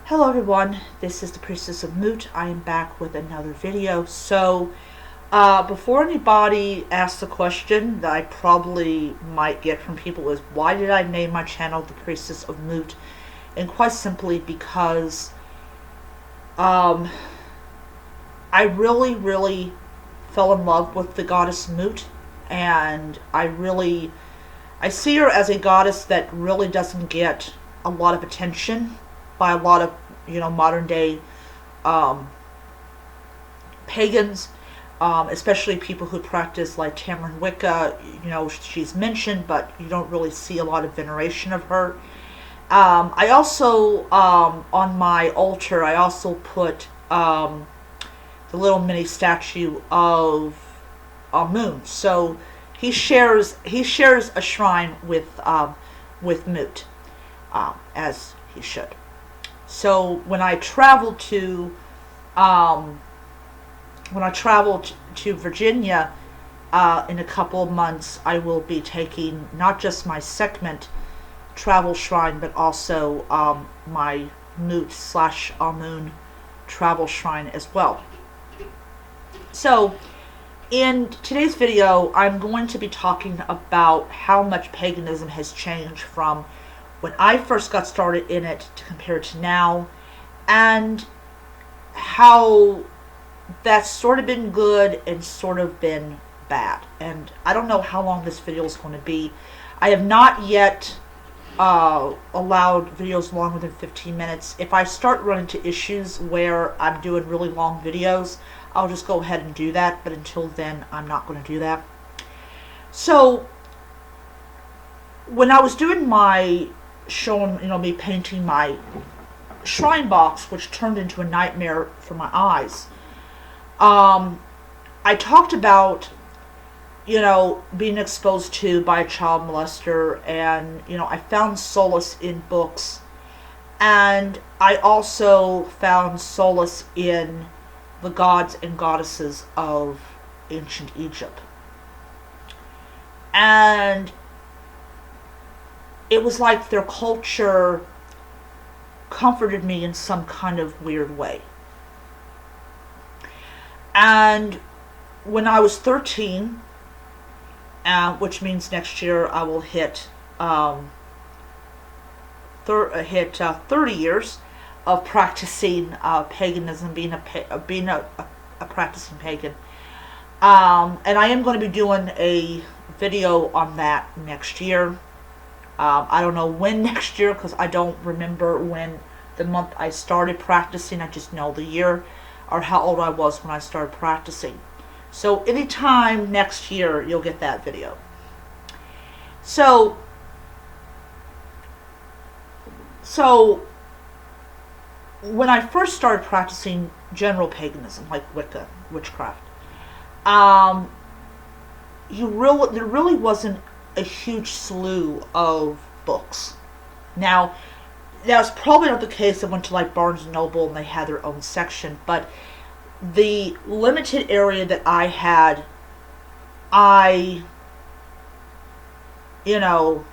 Hello everyone, this is the Priestess of Moot. I am back with another video. So, before anybody asks the question that I probably might get from people is, why did I name my channel the Priestess of Moot? And quite simply because I really fell in love with the goddess Moot, and I see her as a goddess that really doesn't get a lot of attention by a lot of, modern day pagans, especially people who practice like Tamarind Wicca. She's mentioned, but you don't really see a lot of veneration of her. I also, on my altar, I also put the little mini statue of Moon. So he shares a shrine with Moot, as he should. So when I travel to Virginia in a couple of months, I will be taking not just my Sekhmet travel shrine, but also my Moot / Moon travel shrine as well. So in today's video, I'm going to be talking about how much paganism has changed from when I first got started in it to compare to now, and how that's sort of been good and sort of been bad. And I don't know how long this video is going to be. I have not yet allowed videos longer than 15 minutes. If I start running into issues where I'm doing really long videos, I'll just go ahead and do that, but until then, I'm not going to do that. So, when I was doing my showing, me painting my shrine box, which turned into a nightmare for my eyes, I talked about, being exposed to by a child molester, and, I found solace in books, and I also found solace in the gods and goddesses of ancient Egypt. And it was like their culture comforted me in some kind of weird way. And when I was 13, which means next year I will hit 30 years of practicing paganism, being a practicing pagan. And I am going to be doing a video on that next year. I don't know when next year, because I don't remember when the month I started practicing. I just know the year, or how old I was when I started practicing. So anytime next year, you'll get that video. So when I first started practicing general paganism, like Wicca, witchcraft, there really wasn't a huge slew of books. Now, that was probably not the case. I went to like Barnes & Noble and they had their own section, but the limited area that I had, I didn't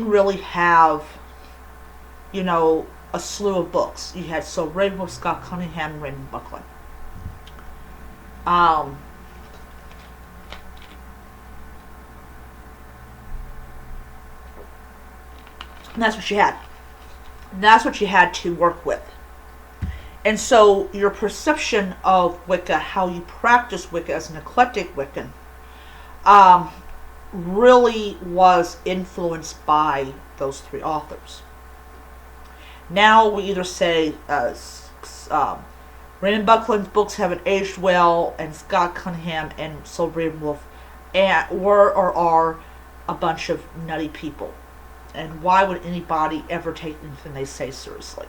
really have, a slew of books. You had Ravenwolf, Scott Cunningham, and Raymond Buckland. And that's what you had. And that's what you had to work with. And so your perception of Wicca, how you practice Wicca as an eclectic Wiccan, really was influenced by those three authors. Now we either say Raymond Buckland's books haven't aged well, and Scott Cunningham and Sol Ravenwolf were or are a bunch of nutty people. And why would anybody ever take anything they say seriously?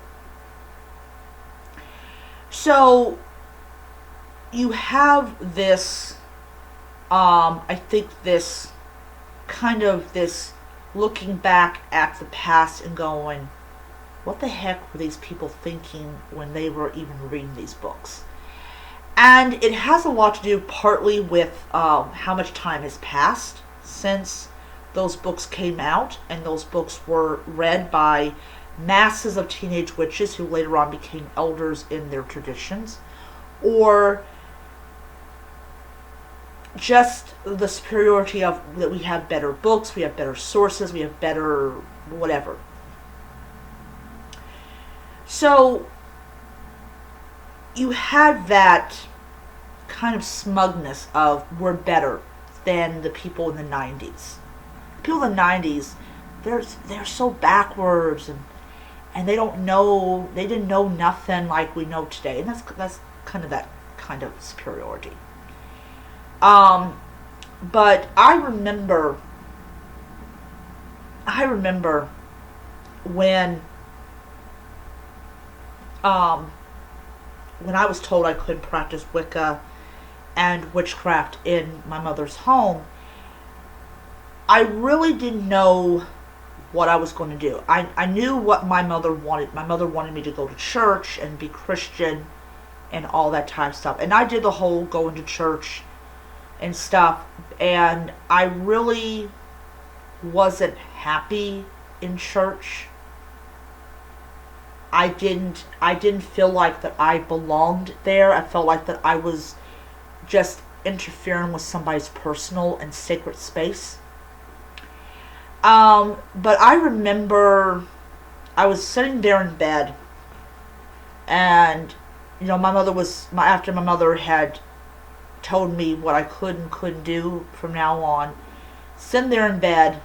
So, you have this, I think this looking back at the past and going, what the heck were these people thinking when they were even reading these books? And it has a lot to do partly with how much time has passed since those books came out, and those books were read by masses of teenage witches who later on became elders in their traditions, or just the superiority of that we have better books, we have better sources, we have better whatever. So you had that kind of smugness of we're better than the people in the 90s. People in the 90s, they're so backwards, and they didn't know nothing like we know today, and that's kind of that kind of superiority. But I remember when I was told I couldn't practice Wicca and witchcraft in my mother's home, I really didn't know what I was going to do. I knew what my mother wanted. My mother wanted me to go to church and be Christian and all that type of stuff. And I did the whole going to church and stuff. And I really wasn't happy in church. I didn't feel like that I belonged there. I felt like that I was just interfering with somebody's personal and sacred space. But I remember I was sitting there in bed, and after my mother had told me what I could and couldn't do from now on, sitting there in bed,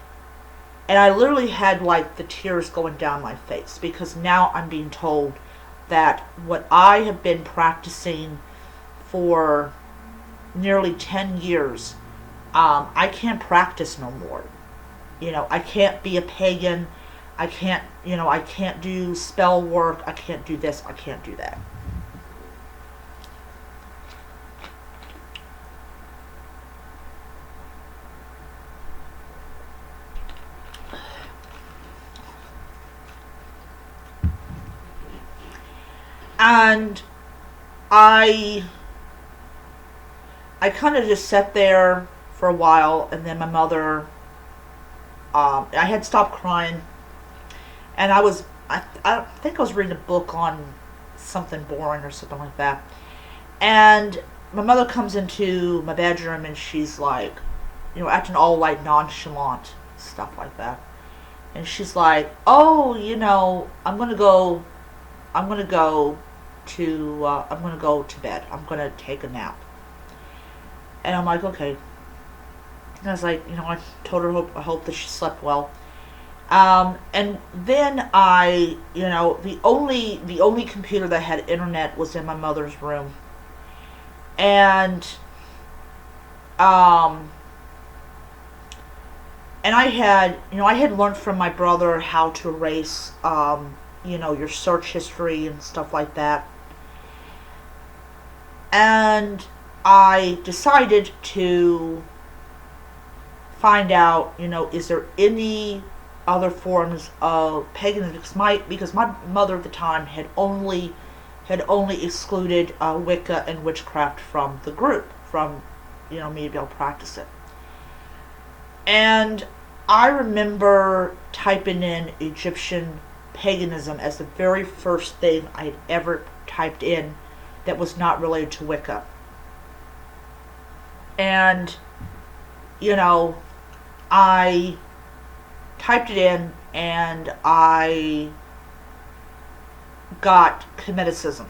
and I literally had like the tears going down my face, because now I'm being told that what I have been practicing for nearly 10 years, I can't practice no more. I can't be a pagan. I can't do spell work. I can't do this. I can't do that. And I kind of just sat there for a while, and then my mother, I had stopped crying, and I think I was reading a book on something boring or something like that, and my mother comes into my bedroom, and she's like, acting all like nonchalant, stuff like that, and she's like, oh, I'm gonna go to bed. I'm gonna take a nap. And I'm like, okay. And I was like, I told her I hope that she slept well. And then the only computer that had internet was in my mother's room. And I had learned from my brother how to erase, your search history and stuff like that. And I decided to find out, is there any other forms of paganism? Because my mother at the time had only excluded Wicca and witchcraft from the group, from me to be able to practice it. And I remember typing in Egyptian paganism as the very first thing I had ever typed in that was not related to Wicca. And, I typed it in, and I got Paganism.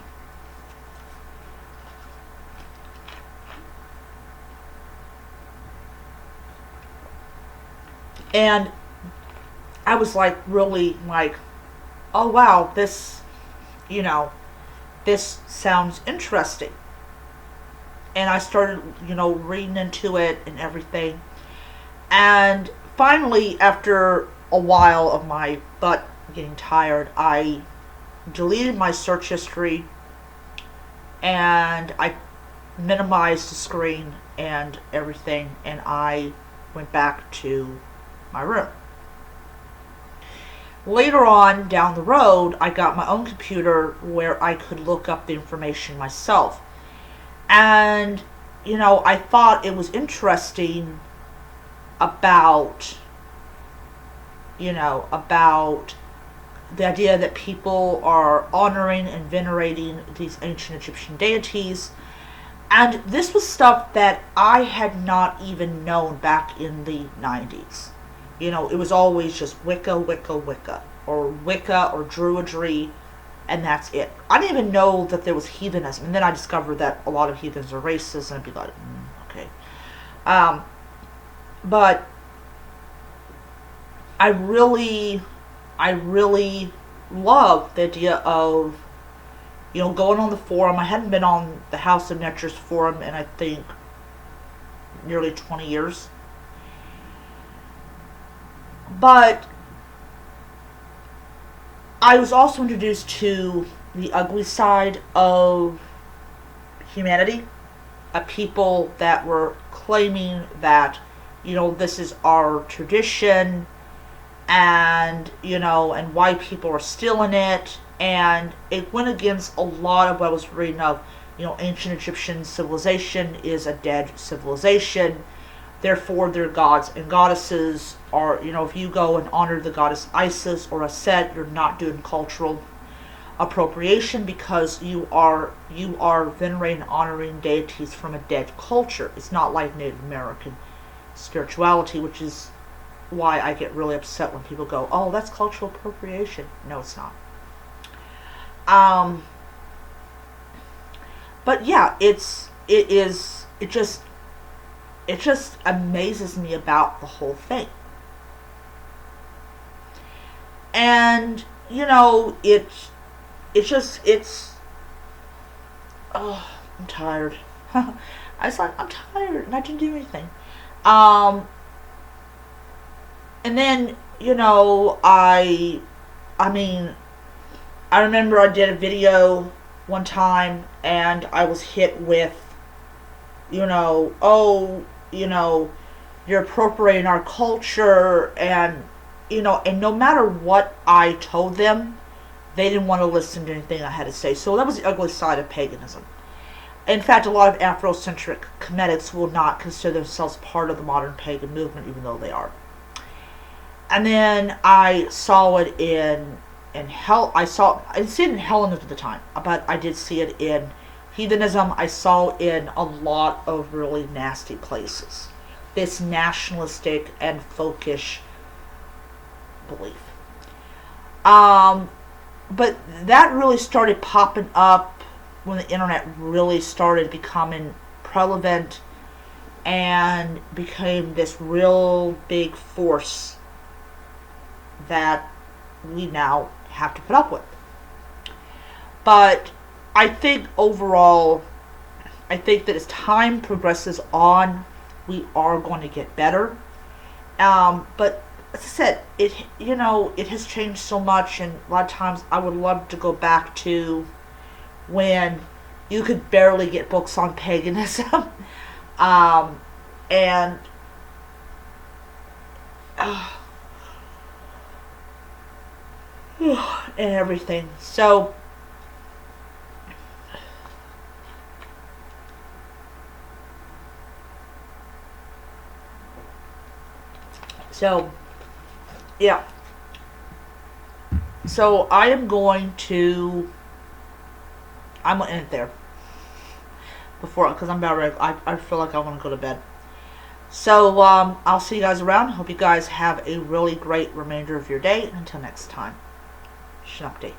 And I was like, really like, oh wow, this sounds interesting. And I started, reading into it and everything. And finally, after a while of my butt getting tired, I deleted my search history, and I minimized the screen and everything, and I went back to my room. Later on down the road, I got my own computer where I could look up the information myself. And, I thought it was interesting about the idea that people are honoring and venerating these ancient Egyptian deities. And this was stuff that I had not even known back in the 90s. You know, it was always just Wicca, Wicca, Wicca, or Wicca or Druidry, and that's it. I didn't even know that there was heathenism, and then I discovered that a lot of heathens are racist, and I'd be like, okay. But I really love the idea of, you know, going on the forum. I hadn't been on the House of Nature's forum in, I think, nearly 20 years. But I was also introduced to the ugly side of humanity, a people that were claiming that, you know, this is our tradition, and, you know, and white people are stealing it, and it went against a lot of what I was reading of, you know, ancient Egyptian civilization is a dead civilization, therefore their gods and goddesses are, you know, if you go and honor the goddess Isis or Aset, you're not doing cultural appropriation, because you are venerating and honoring deities from a dead culture. It's not like Native American spirituality, which is why I get really upset when people go, oh, that's cultural appropriation. No, it's not. But yeah, it just amazes me about the whole thing. And, you know, oh, I'm tired. I was like, I'm tired, and I didn't do anything. And then, you know, I remember I did a video one time, and I was hit with, you know, oh, you know, you're appropriating our culture, and, you know, and no matter what I told them, they didn't want to listen to anything I had to say. So that was the ugly side of paganism. In fact, a lot of Afrocentric Comedics will not consider themselves part of the modern pagan movement, even though they are. And then I saw it in hell. I didn't see it in Hellenism at the time, but I did see it in heathenism. I saw it in a lot of really nasty places. This nationalistic and folkish belief. But that really started popping up when the internet really started becoming prevalent and became this real big force that we now have to put up with. But I think overall, I think that as time progresses on, we are going to get better. But as I said, it has changed so much, and a lot of times I would love to go back to when you could barely get books on paganism, and everything. So yeah. So I'm going to end it there because I'm about ready. I feel like I want to go to bed. So I'll see you guys around. Hope you guys have a really great remainder of your day. And until next time, Shnupty.